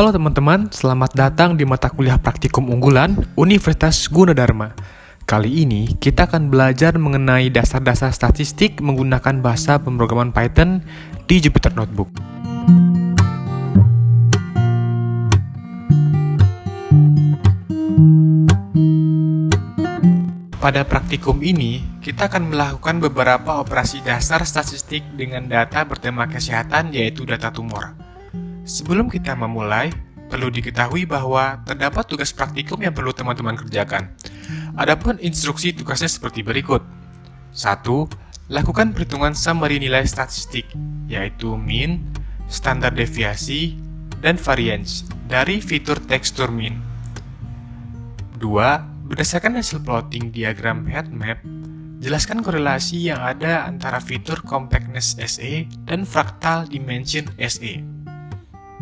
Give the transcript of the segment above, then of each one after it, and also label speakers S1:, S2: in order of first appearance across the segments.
S1: Halo teman-teman, selamat datang di mata kuliah praktikum unggulan Universitas Gunadarma. Kali ini kita akan belajar mengenai dasar-dasar statistik menggunakan bahasa pemrograman Python di Jupyter Notebook. Pada praktikum ini, kita akan melakukan beberapa operasi dasar statistik dengan data bertema kesehatan, yaitu data tumor. Sebelum kita memulai, perlu diketahui bahwa terdapat tugas praktikum yang perlu teman-teman kerjakan. Adapun instruksi tugasnya seperti berikut. 1. Lakukan perhitungan summary nilai statistik, yaitu mean, standar deviasi, dan variance dari fitur tekstur mean. 2. Berdasarkan hasil plotting diagram heat map, jelaskan korelasi yang ada antara fitur compactness SE dan fractal dimension SE.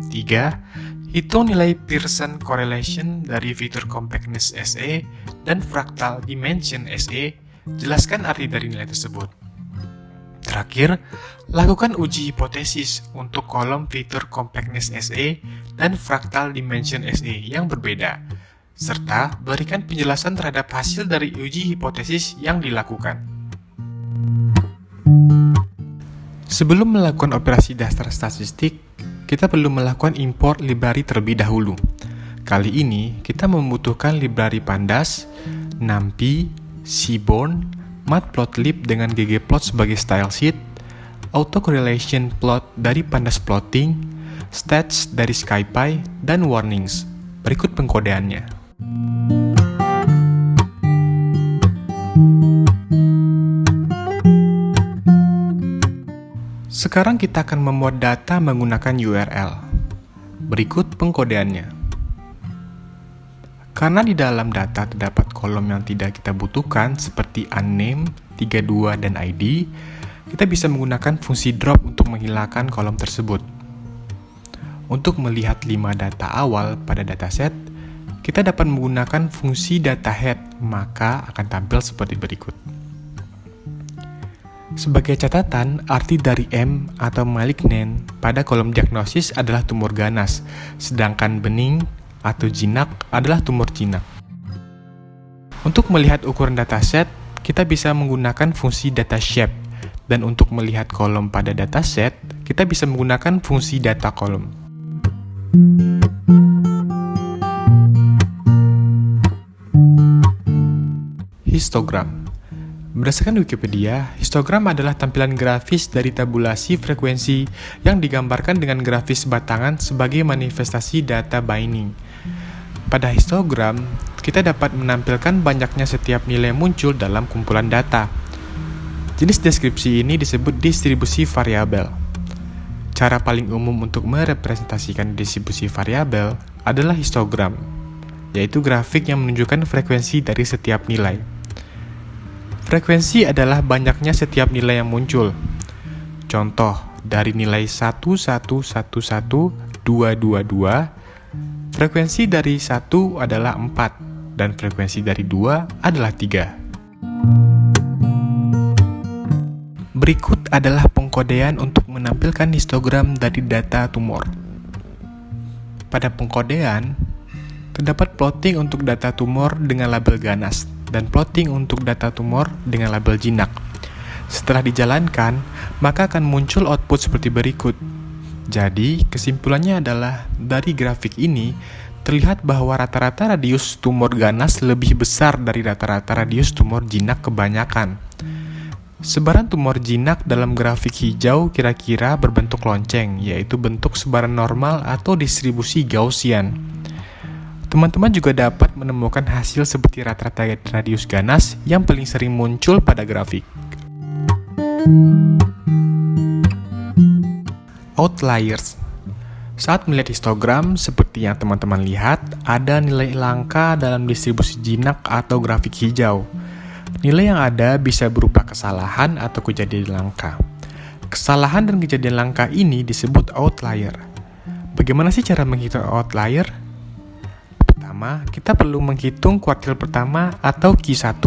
S1: 3. Hitung nilai Pearson correlation dari fitur compactness SE dan fractal dimension SE. Jelaskan arti dari nilai tersebut. Terakhir, lakukan uji hipotesis untuk kolom fitur compactness SE dan fractal dimension SE yang berbeda, serta berikan penjelasan terhadap hasil dari uji hipotesis yang dilakukan. Sebelum melakukan operasi dasar statistik, kita perlu melakukan import library terlebih dahulu. Kali ini, kita membutuhkan library Pandas, NumPy, Seaborn, Matplotlib dengan ggplot sebagai stylesheet, autocorrelation plot dari Pandas Plotting, stats dari SciPy, dan warnings. Berikut pengkodeannya. Sekarang kita akan memuat data menggunakan URL. Berikut pengkodeannya. Karena di dalam data terdapat kolom yang tidak kita butuhkan seperti unnamed, 32, dan ID, kita bisa menggunakan fungsi drop untuk menghilangkan kolom tersebut. Untuk melihat 5 data awal pada dataset, kita dapat menggunakan fungsi datahead, maka akan tampil seperti berikut. Sebagai catatan, arti dari M atau malignant pada kolom diagnosis adalah tumor ganas, sedangkan bening atau jinak adalah tumor jinak. Untuk melihat ukuran dataset, kita bisa menggunakan fungsi datashape, dan untuk melihat kolom pada dataset, kita bisa menggunakan fungsi data kolom. Histogram. Berdasarkan Wikipedia, histogram adalah tampilan grafis dari tabulasi frekuensi yang digambarkan dengan grafis batangan sebagai manifestasi data binding. Pada histogram, kita dapat menampilkan banyaknya setiap nilai muncul dalam kumpulan data. Jenis deskripsi ini disebut distribusi variabel. Cara paling umum untuk merepresentasikan distribusi variabel adalah histogram, yaitu grafik yang menunjukkan frekuensi dari setiap nilai. Frekuensi adalah banyaknya setiap nilai yang muncul. Contoh, dari nilai 1,111,222, frekuensi dari 1 adalah 4, dan frekuensi dari 2 adalah 3. Berikut adalah pengkodean untuk menampilkan histogram dari data tumor. Pada pengkodean, terdapat plotting untuk data tumor dengan label ganas, dan plotting untuk data tumor dengan label jinak. Setelah dijalankan, maka akan muncul output seperti berikut. Jadi, kesimpulannya adalah dari grafik ini, terlihat bahwa rata-rata radius tumor ganas lebih besar dari rata-rata radius tumor jinak kebanyakan. Sebaran tumor jinak dalam grafik hijau kira-kira berbentuk lonceng, yaitu bentuk sebaran normal atau distribusi Gaussian. Teman-teman juga dapat menemukan hasil seperti rata-rata radius ganas yang paling sering muncul pada grafik. Outliers. Saat melihat histogram, seperti yang teman-teman lihat, ada nilai langka dalam distribusi jinak atau grafik hijau. Nilai yang ada bisa berupa kesalahan atau kejadian langka. Kesalahan dan kejadian langka ini disebut outlier. Bagaimana sih cara menghitung outlier? Pertama, kita perlu menghitung kuartil pertama atau Q1.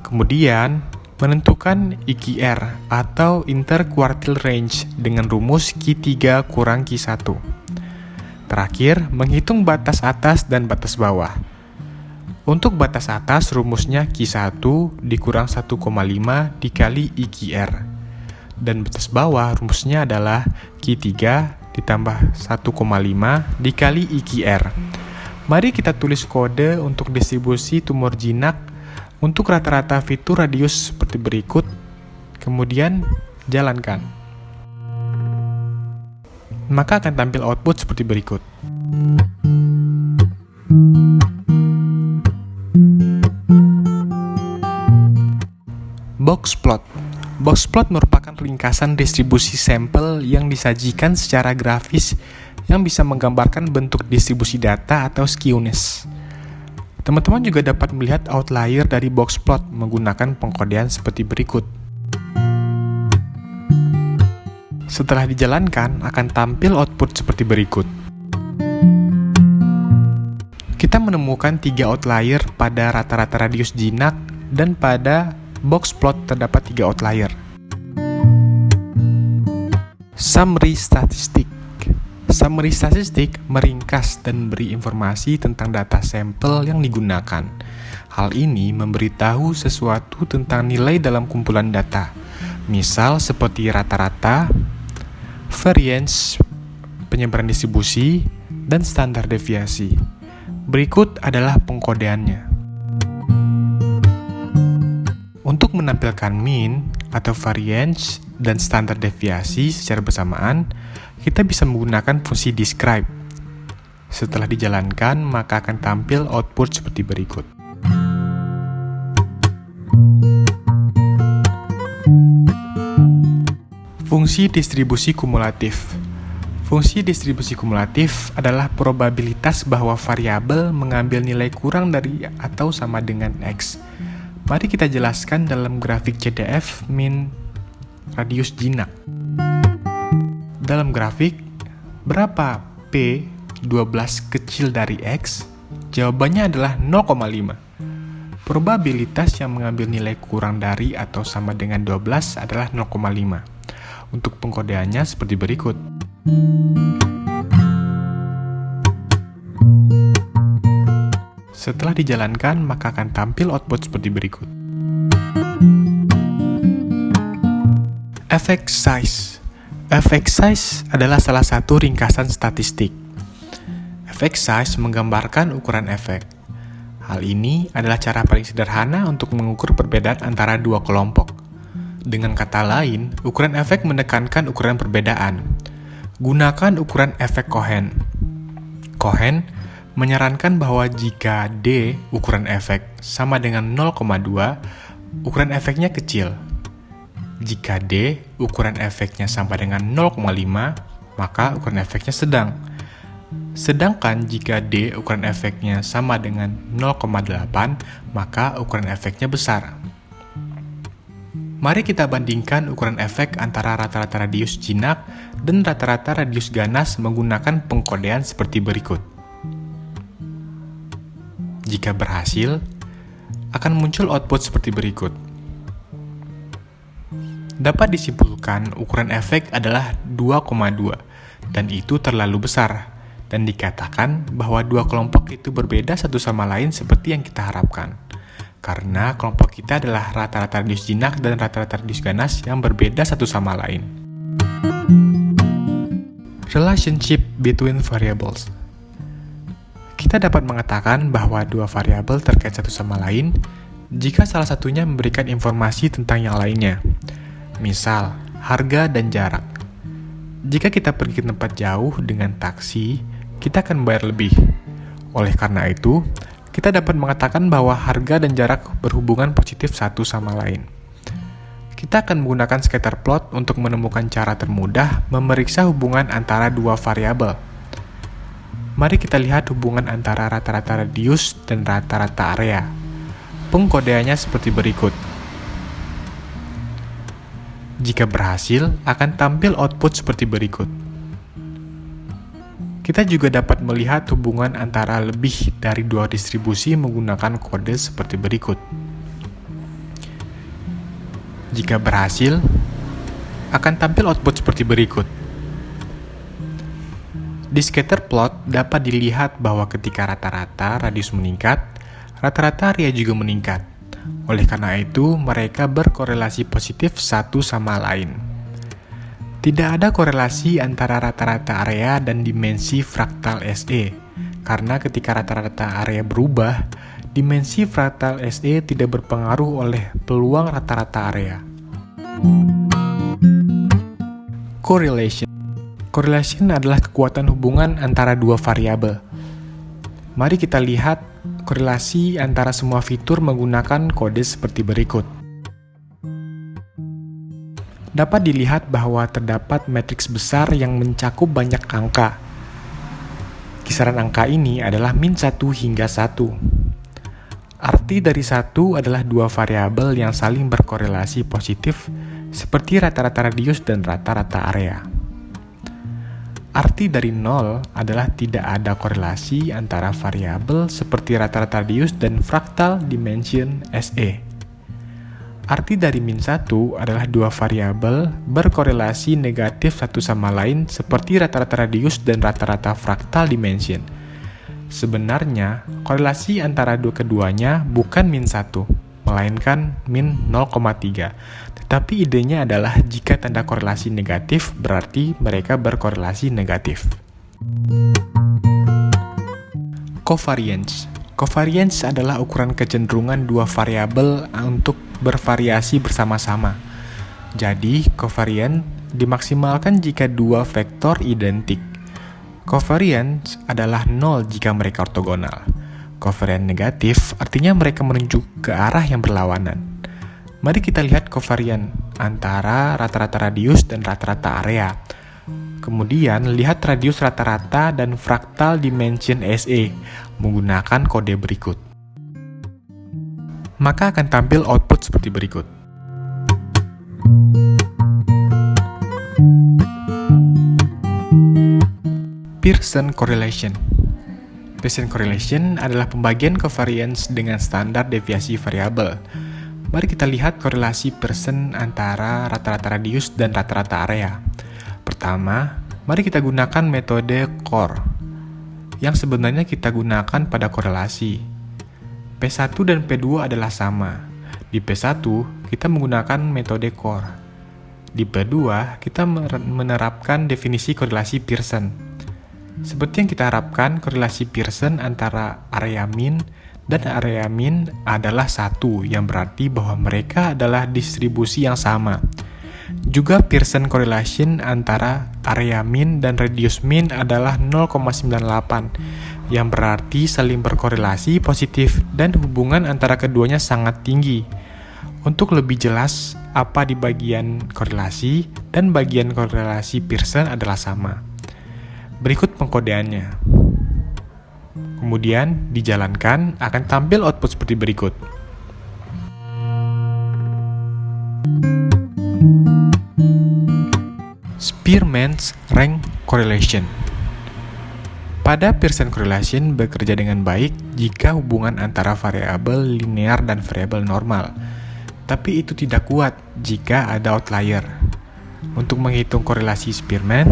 S1: Kemudian, menentukan IQR atau interquartile range dengan rumus Q3 kurang Q1. Terakhir, menghitung batas atas dan batas bawah. Untuk batas atas, rumusnya Q1 dikurang 1,5 dikali IQR. Dan batas bawah, rumusnya adalah Q3 ditambah 1,5 dikali IQR. Mari kita tulis kode untuk distribusi tumor jinak untuk rata-rata fitur radius seperti berikut, kemudian jalankan. Maka akan tampil output seperti berikut. Boxplot. Boxplot merupakan ringkasan distribusi sampel yang disajikan secara grafis yang bisa menggambarkan bentuk distribusi data atau skewness. Teman-teman juga dapat melihat outlier dari boxplot menggunakan pengkodean seperti berikut. Setelah dijalankan, akan tampil output seperti berikut. Kita menemukan 3 outlier pada rata-rata radius jinak dan pada boxplot terdapat 3 outlier. Summary statistik. Summary statistik meringkas dan beri informasi tentang data sampel yang digunakan. Hal ini memberitahu sesuatu tentang nilai dalam kumpulan data, misal seperti rata-rata, variance, penyebaran distribusi, dan standar deviasi. Berikut adalah pengkodeannya. Untuk menampilkan mean atau variance dan standar deviasi secara bersamaan, kita bisa menggunakan fungsi describe. Setelah dijalankan, maka akan tampil output seperti berikut. Fungsi distribusi kumulatif. Fungsi distribusi kumulatif adalah probabilitas bahwa variabel mengambil nilai kurang dari atau sama dengan X. Mari kita jelaskan dalam grafik CDF mean radius jinak. Dalam grafik, berapa P12 kecil dari X? Jawabannya adalah 0,5. Probabilitas yang mengambil nilai kurang dari atau sama dengan 12 adalah 0,5. Untuk pengkodeannya seperti berikut. Setelah dijalankan, maka akan tampil output seperti berikut. Effect size. Effect size adalah salah satu ringkasan statistik. Effect size menggambarkan ukuran efek. Hal ini adalah cara paling sederhana untuk mengukur perbedaan antara dua kelompok. Dengan kata lain, ukuran efek menekankan ukuran perbedaan. Gunakan ukuran efek Cohen. Cohen menyarankan bahwa jika D, ukuran efek, sama dengan 0,2, ukuran efeknya kecil. Jika D, ukuran efeknya sama dengan 0,5, maka ukuran efeknya sedang. Sedangkan jika D, ukuran efeknya sama dengan 0,8, maka ukuran efeknya besar. Mari kita bandingkan ukuran efek antara rata-rata radius jinak dan rata-rata radius ganas menggunakan pengkodean seperti berikut. Jika berhasil, akan muncul output seperti berikut. Dapat disimpulkan ukuran efek adalah 2,2 dan itu terlalu besar dan dikatakan bahwa dua kelompok itu berbeda satu sama lain seperti yang kita harapkan karena kelompok kita adalah rata-rata radius jinak dan rata-rata radius ganas yang berbeda satu sama lain. Relationship between variables. Kita dapat mengatakan bahwa dua variabel terkait satu sama lain jika salah satunya memberikan informasi tentang yang lainnya. Misal, harga dan jarak. Jika kita pergi ke tempat jauh dengan taksi, kita akan membayar lebih. Oleh karena itu, kita dapat mengatakan bahwa harga dan jarak berhubungan positif satu sama lain. Kita akan menggunakan scatter plot untuk menemukan cara termudah memeriksa hubungan antara dua variabel. Mari kita lihat hubungan antara rata-rata radius dan rata-rata area. Pengkodeannya seperti berikut. Jika berhasil, akan tampil output seperti berikut. Kita juga dapat melihat hubungan antara lebih dari dua distribusi menggunakan kode seperti berikut. Jika berhasil, akan tampil output seperti berikut. Di scatter plot dapat dilihat bahwa ketika rata-rata radius meningkat, rata-rata area juga meningkat. Oleh karena itu, mereka berkorelasi positif satu sama lain. Tidak ada korelasi antara rata-rata area dan dimensi fraktal SE, karena ketika rata-rata area berubah, dimensi fraktal SE tidak berpengaruh oleh peluang rata-rata area. Correlation adalah kekuatan hubungan antara dua variabel. Mari kita lihat korelasi antara semua fitur menggunakan kode seperti berikut. Dapat dilihat bahwa terdapat matriks besar yang mencakup banyak angka. Kisaran angka ini adalah min 1 hingga 1. Arti dari 1 adalah dua variabel yang saling berkorelasi positif seperti rata-rata radius dan rata-rata area. Arti dari 0 adalah tidak ada korelasi antara variabel seperti rata-rata radius dan fraktal dimension SE. Arti dari min 1 adalah dua variabel berkorelasi negatif satu sama lain seperti rata-rata radius dan rata-rata fraktal dimension. Sebenarnya, korelasi antara keduanya bukan min 1, melainkan min 0,3. Tetapi idenya adalah jika tanda korelasi negatif, berarti mereka berkorelasi negatif. Covariance. Covariance adalah ukuran kecenderungan dua variabel untuk bervariasi bersama-sama. Jadi, covariance dimaksimalkan jika dua vektor identik. Covariance adalah 0 jika mereka ortogonal. Covariance negatif artinya mereka menunjuk ke arah yang berlawanan. Mari kita lihat covariance antara rata-rata radius dan rata-rata area. Kemudian, lihat radius rata-rata dan fraktal dimension SE menggunakan kode berikut. Maka akan tampil output seperti berikut. Pearson correlation. Pearson correlation adalah pembagian covariance dengan standar deviasi variabel. Mari kita lihat korelasi Pearson antara rata-rata radius dan rata-rata area. Pertama, mari kita gunakan metode CORE, yang sebenarnya kita gunakan pada korelasi. P1 dan P2 adalah sama. Di P1, kita menggunakan metode CORE. Di P2, kita menerapkan definisi korelasi Pearson. Seperti yang kita harapkan, korelasi Pearson antara area min dan area min adalah satu, yang berarti bahwa mereka adalah distribusi yang sama. Juga Pearson correlation antara area min dan radius min adalah 0,98, yang berarti saling berkorelasi positif dan hubungan antara keduanya sangat tinggi. Untuk lebih jelas, apa di bagian korelasi dan bagian korelasi Pearson adalah sama. Berikut pengkodeannya. Kemudian dijalankan akan tampil output seperti berikut. Spearman's rank correlation. Pada Pearson correlation bekerja dengan baik jika hubungan antara variabel linear dan variabel normal. Tapi itu tidak kuat jika ada outlier. Untuk menghitung korelasi Spearman,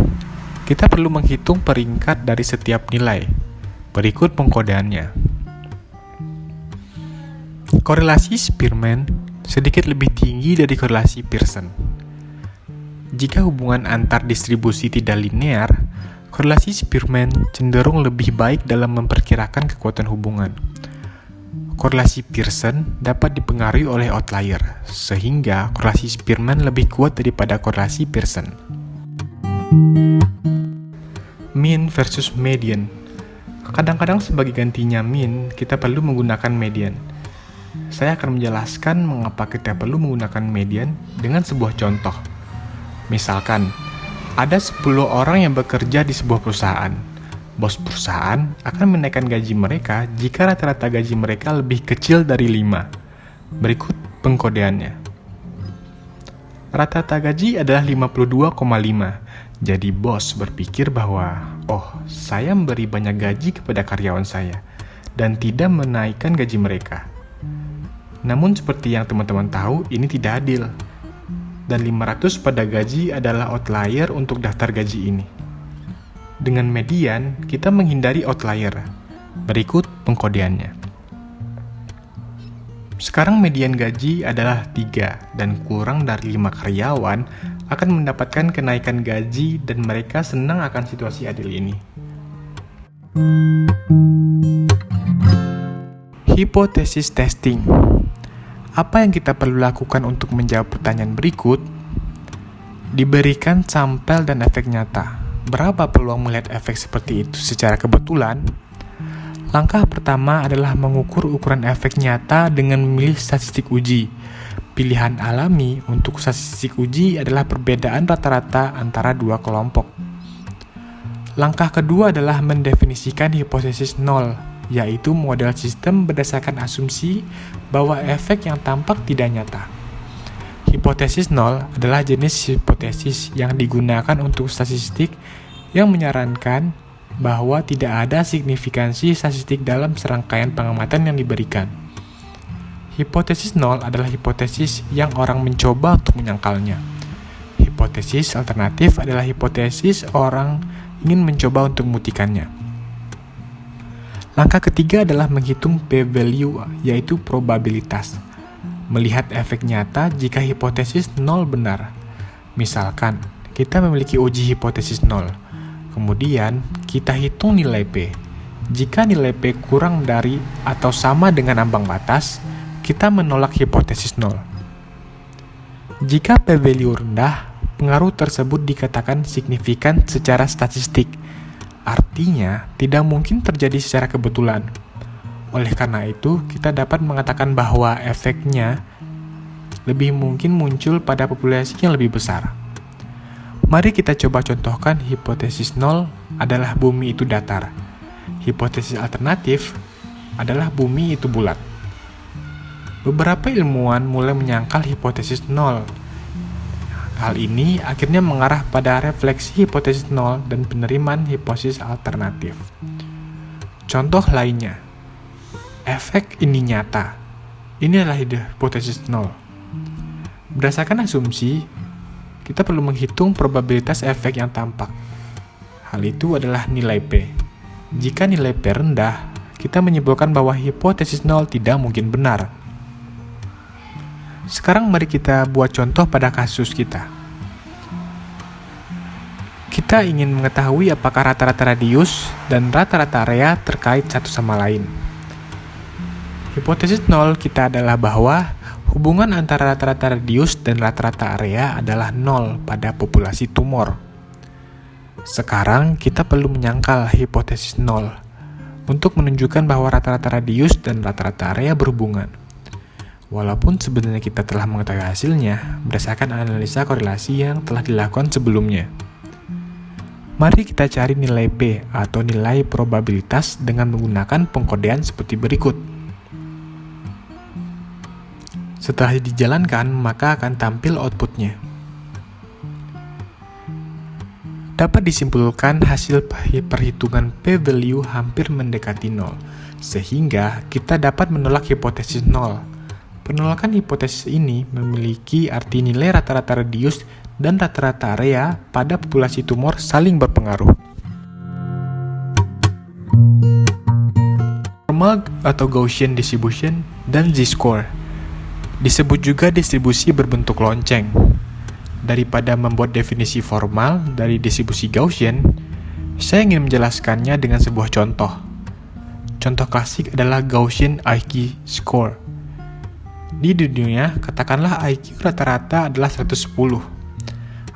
S1: kita perlu menghitung peringkat dari setiap nilai. Berikut pengkodeannya. Korelasi Spearman sedikit lebih tinggi dari korelasi Pearson. Jika hubungan antar distribusi tidak linear, korelasi Spearman cenderung lebih baik dalam memperkirakan kekuatan hubungan. Korelasi Pearson dapat dipengaruhi oleh outlier, sehingga korelasi Spearman lebih kuat daripada korelasi Pearson. Mean versus median. Kadang-kadang sebagai gantinya min, kita perlu menggunakan median. Saya akan menjelaskan mengapa kita perlu menggunakan median dengan sebuah contoh. Misalkan, ada 10 orang yang bekerja di sebuah perusahaan. Bos perusahaan akan menaikkan gaji mereka jika rata-rata gaji mereka lebih kecil dari 5. Berikut pengkodeannya. Rata-rata gaji adalah 52,5. Jadi bos berpikir bahwa, saya memberi banyak gaji kepada karyawan saya dan tidak menaikkan gaji mereka. Namun seperti yang teman-teman tahu, ini tidak adil. Dan 500 pada gaji adalah outlier untuk daftar gaji ini. Dengan median, kita menghindari outlier. Berikut pengkodeannya. Sekarang median gaji adalah 3 dan kurang dari 5 karyawan akan mendapatkan kenaikan gaji dan mereka senang akan situasi adil ini. Hipotesis testing. Apa yang kita perlu lakukan untuk menjawab pertanyaan berikut? Diberikan sampel dan efek nyata. Berapa peluang melihat efek seperti itu secara kebetulan? Langkah pertama adalah mengukur ukuran efek nyata dengan memilih statistik uji. Pilihan alami untuk statistik uji adalah perbedaan rata-rata antara dua kelompok. Langkah kedua adalah mendefinisikan hipotesis nol, yaitu model sistem berdasarkan asumsi bahwa efek yang tampak tidak nyata. Hipotesis nol adalah jenis hipotesis yang digunakan untuk statistik yang menyarankan bahwa tidak ada signifikansi statistik dalam serangkaian pengamatan yang diberikan. Hipotesis nol adalah hipotesis yang orang mencoba untuk menyangkalnya. Hipotesis alternatif adalah hipotesis orang ingin mencoba untuk membuktikannya. Langkah ketiga adalah menghitung p-value, yaitu probabilitas. Melihat efek nyata jika hipotesis nol benar. Misalkan, kita memiliki uji hipotesis nol. Kemudian, kita hitung nilai P. Jika nilai P kurang dari atau sama dengan ambang batas, kita menolak hipotesis nol. Jika p-value rendah, pengaruh tersebut dikatakan signifikan secara statistik. Artinya, tidak mungkin terjadi secara kebetulan. Oleh karena itu, kita dapat mengatakan bahwa efeknya lebih mungkin muncul pada populasi yang lebih besar. Mari kita coba contohkan hipotesis nol adalah bumi itu datar. Hipotesis alternatif adalah bumi itu bulat. Beberapa ilmuwan mulai menyangkal hipotesis nol. Hal ini akhirnya mengarah pada refleksi hipotesis nol dan penerimaan hipotesis alternatif. Contoh lainnya, efek ini nyata. Ini adalah hipotesis nol. Berdasarkan asumsi, kita perlu menghitung probabilitas efek yang tampak. Hal itu adalah nilai P. Jika nilai P rendah, kita menyimpulkan bahwa hipotesis nol tidak mungkin benar. Sekarang mari kita buat contoh pada kasus kita. Kita ingin mengetahui apakah rata-rata radius dan rata-rata area terkait satu sama lain. Hipotesis nol kita adalah bahwa hubungan antara rata-rata radius dan rata-rata area adalah nol pada populasi tumor. Sekarang kita perlu menyangkal hipotesis nol untuk menunjukkan bahwa rata-rata radius dan rata-rata area berhubungan. Walaupun sebenarnya kita telah mengetahui hasilnya berdasarkan analisa korelasi yang telah dilakukan sebelumnya. Mari kita cari nilai P atau nilai probabilitas dengan menggunakan pengkodean seperti berikut. Setelah dijalankan, maka akan tampil outputnya. Dapat disimpulkan hasil perhitungan p-value hampir mendekati 0, sehingga kita dapat menolak hipotesis 0. Penolakan hipotesis ini memiliki arti nilai rata-rata radius dan rata-rata area pada populasi tumor saling berpengaruh. Normal atau Gaussian distribution dan z-score disebut juga distribusi berbentuk lonceng. Daripada membuat definisi formal dari distribusi Gaussian, saya ingin menjelaskannya dengan sebuah contoh. Contoh klasik adalah Gaussian IQ score. Di dunia, katakanlah IQ rata-rata adalah 110.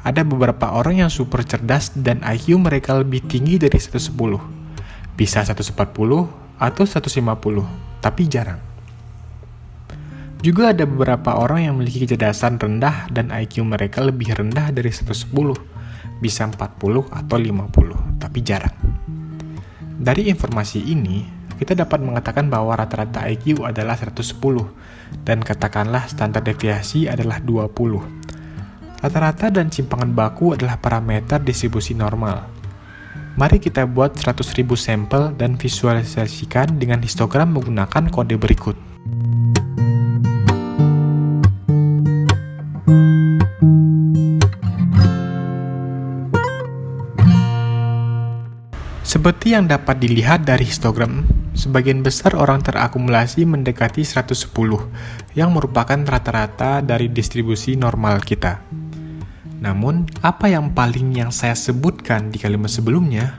S1: Ada beberapa orang yang super cerdas dan IQ mereka lebih tinggi dari 110. Bisa 140 atau 150, tapi jarang. Juga ada beberapa orang yang memiliki kecerdasan rendah dan IQ mereka lebih rendah dari 110, bisa 40 atau 50, tapi jarang. Dari informasi ini, kita dapat mengatakan bahwa rata-rata IQ adalah 110, dan katakanlah standar deviasi adalah 20. Rata-rata dan simpangan baku adalah parameter distribusi normal. Mari kita buat 100.000 sampel dan visualisasikan dengan histogram menggunakan kode berikut. Seperti yang dapat dilihat dari histogram, sebagian besar orang terakumulasi mendekati 110, yang merupakan rata-rata dari distribusi normal kita. Namun, apa yang saya sebutkan di kalimat sebelumnya?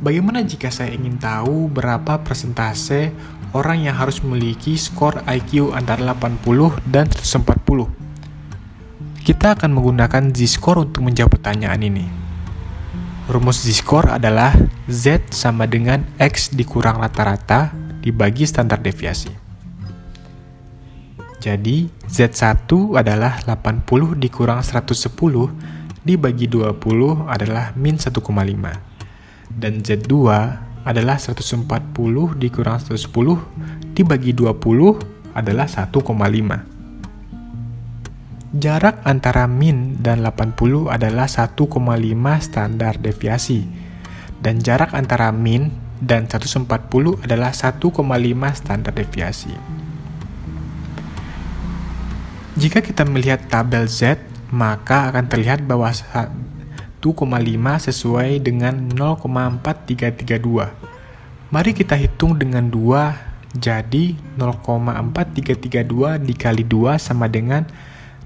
S1: Bagaimana jika saya ingin tahu berapa persentase orang yang harus memiliki skor IQ antara 80 dan 140? Kita akan menggunakan Z-score untuk menjawab pertanyaan ini. Rumus Z-score adalah Z sama dengan X dikurang rata-rata dibagi standar deviasi. Jadi, Z1 adalah 80 dikurang 110 dibagi 20 adalah min 1,5. Dan Z2 adalah 140 dikurang 110 dibagi 20 adalah 1,5. Jarak antara min dan 80 adalah 1,5 standar deviasi, dan jarak antara min dan 140 adalah 1,5 standar deviasi. Jika kita melihat tabel Z, maka akan terlihat bahwa 1,5 sesuai dengan 0,4332. Mari kita hitung dengan 2, jadi 0,4332 dikali 2 sama dengan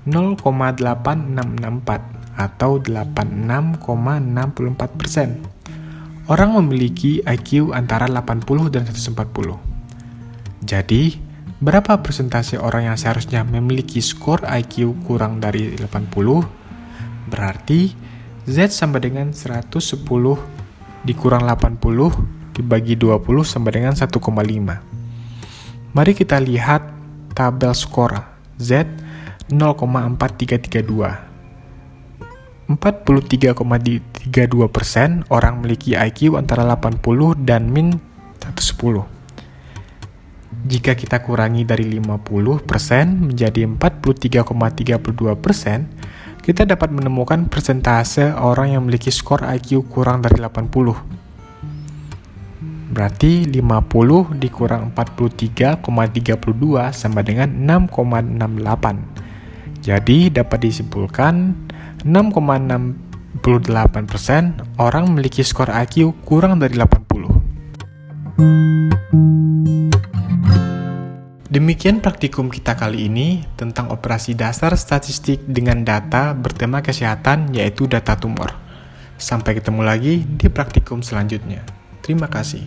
S1: 0,8664 atau 86,64%. Orang memiliki IQ antara 80 dan 140. Jadi, berapa persentase orang yang seharusnya memiliki skor IQ kurang dari 80? Berarti Z sama dengan 110 dikurang 80 dibagi 20 sama dengan 1,5. Mari kita lihat tabel skor Z 0,4332. 43,32% orang memiliki IQ antara 80 dan min 110. Jika kita kurangi dari 50% menjadi 43,32%, kita dapat menemukan persentase orang yang memiliki skor IQ kurang dari 80. Berarti 50 dikurang 43,32 sama dengan 6,68. Jadi dapat disimpulkan 6,68% orang memiliki skor IQ kurang dari 80. Demikian praktikum kita kali ini tentang operasi dasar statistik dengan data bertema kesehatan, yaitu data tumor. Sampai ketemu lagi di praktikum selanjutnya. Terima kasih.